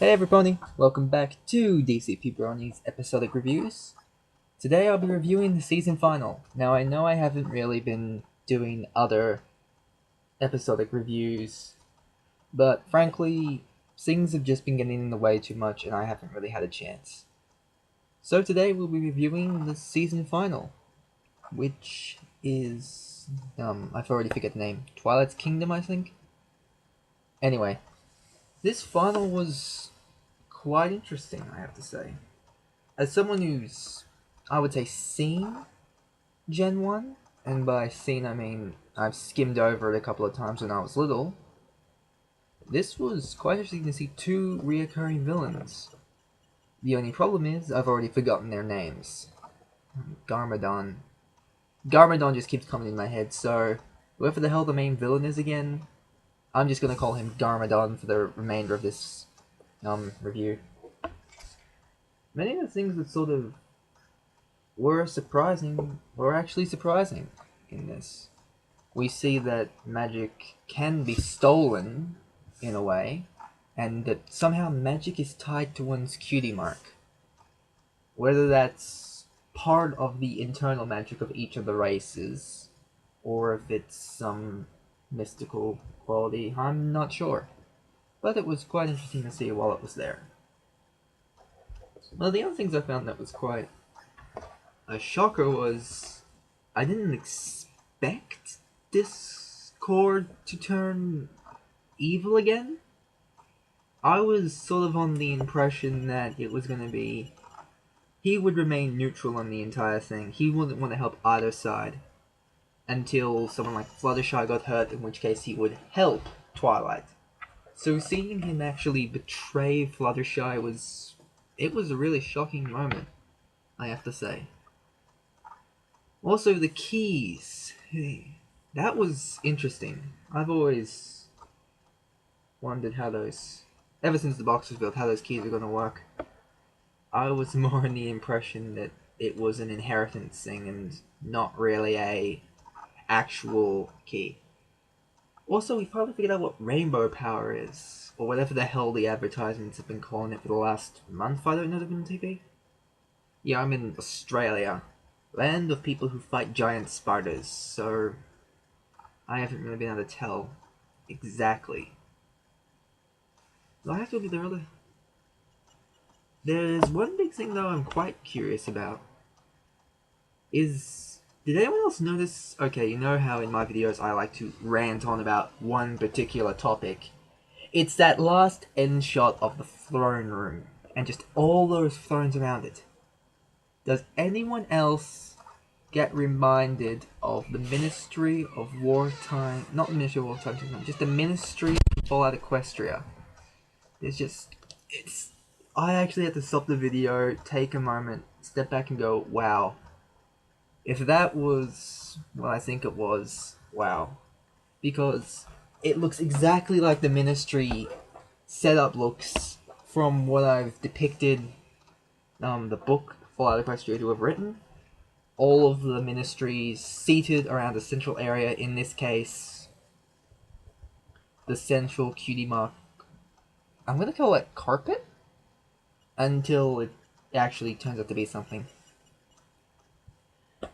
Hey everybody, welcome back to DCP Brony's episodic reviews. Today I'll be reviewing the season final. Now I know I haven't really been doing other episodic reviews, but frankly, things have just been getting in the way too much and I haven't really had a chance. So today we'll be reviewing the season final, which is, I've already forget the name, Twilight's Kingdom, I think? Anyway, this final was quite interesting, I have to say. As someone who's, I would say, seen Gen 1, and by seen I mean I've skimmed over it a couple of times when I was little, this was quite interesting to see two reoccurring villains. The only problem is I've already forgotten their names. Garmadon. Garmadon just keeps coming in my head, so whoever the hell the main villain is again, I'm just gonna call him Garmadon for the remainder of this review. Many of the things that sort of were actually surprising in this. We see that magic can be stolen in a way, and that somehow magic is tied to one's cutie mark. Whether that's part of the internal magic of each of the races, or if it's some mystical quality, I'm not sure. But it was quite interesting to see while it was there. One of the other things I found that was quite a shocker was I didn't expect Discord to turn evil again. I was sort of on the impression that it was going to be he would remain neutral on the entire thing. He wouldn't want to help either side until someone like Fluttershy got hurt, in which case he would help Twilight. So seeing him actually betray Fluttershy was a really shocking moment, I have to say. Also, the keys. That was interesting. I've always wondered how those, ever since the box was built, how those keys are going to work. I was more in the impression that it was an inheritance thing and not really a actual key. Also, we finally figured out what rainbow power is, or whatever the hell the advertisements have been calling it for the last month. I don't know, they've been on TV. Yeah, I'm in Australia. Land of people who fight giant spiders, so I haven't really been able to tell exactly. I have to be there. There's one big thing though I'm quite curious about. Did anyone else notice? Okay, you know how in my videos I like to rant on about one particular topic. It's that last end shot of the throne room, and just all those thrones around it. Does anyone else get reminded of the Ministry of Wartime, not the Ministry of Wartime, just the Ministry of Fallout Equestria? I actually had to stop the video, take a moment, step back and go, wow. If that was what I think it was, wow. Because it looks exactly like the Ministry setup looks from what I've depicted, the book Fallout Equestria to have written. All of the ministries seated around a central area, in this case, the central cutie mark. I'm gonna call it carpet? Until it actually turns out to be something.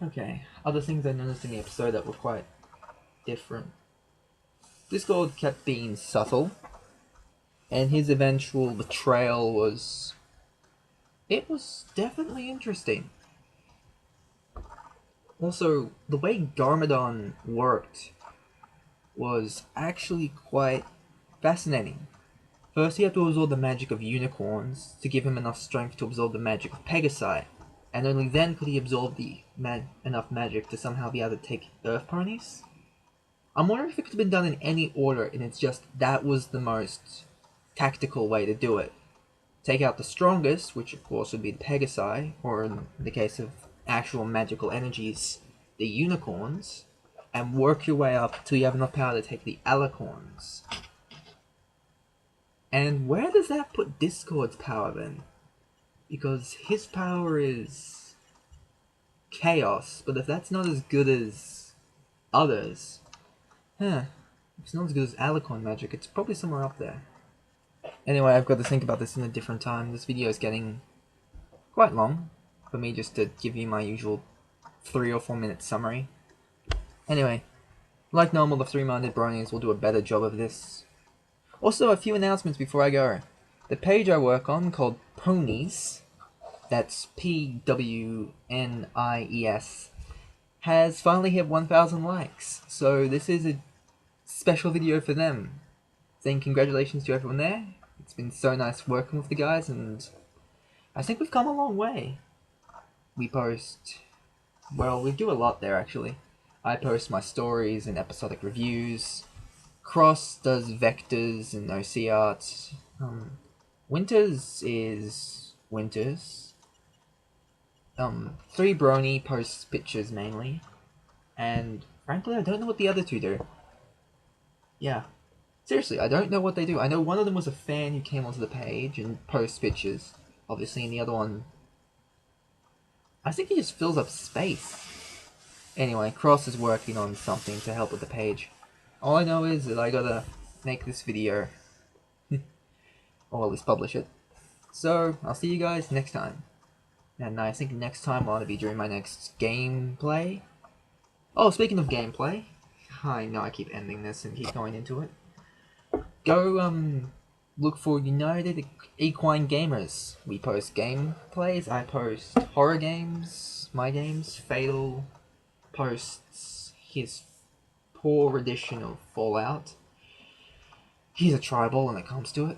Okay, other things I noticed in the episode that were quite different. Discord kept being subtle, and his eventual betrayal was definitely interesting. Also, the way Garmadon worked was actually quite fascinating. First, he had to absorb the magic of unicorns to give him enough strength to absorb the magic of Pegasi, and only then could he absorb enough magic to somehow be able to take Earth ponies. I'm wondering if it could have been done in any order, and it's just that was the most tactical way to do it. Take out the strongest, which of course would be the Pegasi, or in the case of actual magical energies, the unicorns, and work your way up till you have enough power to take the alicorns. And where does that put Discord's power then? Because his power is chaos, but if that's not as good as others, if it's not as good as alicorn magic, it's probably somewhere up there. Anyway, I've got to think about this in a different time. This video is getting quite long for me just to give you my usual 3 or 4 minute summary. Anyway, like normal, the 3-minded bronies will do a better job of this. Also, a few announcements before I go. The page I work on, called Ponies, that's Pwnies, has finally hit 1,000 likes. So this is a special video for them. Saying congratulations to everyone there. It's been so nice working with the guys, and I think we've come a long way. We post... well, we do a lot there, actually. I post my stories and episodic reviews. Cross does vectors and OC art. Winters is Winters. 3 Brony posts pictures mainly. And frankly, I don't know what the other 2 do. Yeah. Seriously, I don't know what they do. I know one of them was a fan who came onto the page and posts pictures, obviously, and the other one... I think he just fills up space. Anyway, Cross is working on something to help with the page. All I know is that I gotta make this video. Or at least publish it. So, I'll see you guys next time. And I think next time ought to be during my next gameplay. Oh, speaking of gameplay, I know I keep ending this and keep going into it. Go, look for United Equine Gamers. We post gameplays, I post horror games, my games. Fatal posts his poor edition of Fallout. He's a tribal when it comes to it.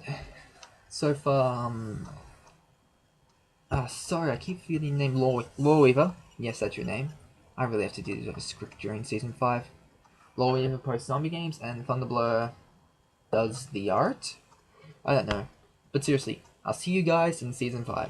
So far, sorry, I keep forgetting your name, Lawweaver. Yes, that's your name. I really have to do this with a script during Season 5. Lawweaver posts zombie games, and Thunderblur does the art? I don't know. But seriously, I'll see you guys in Season 5.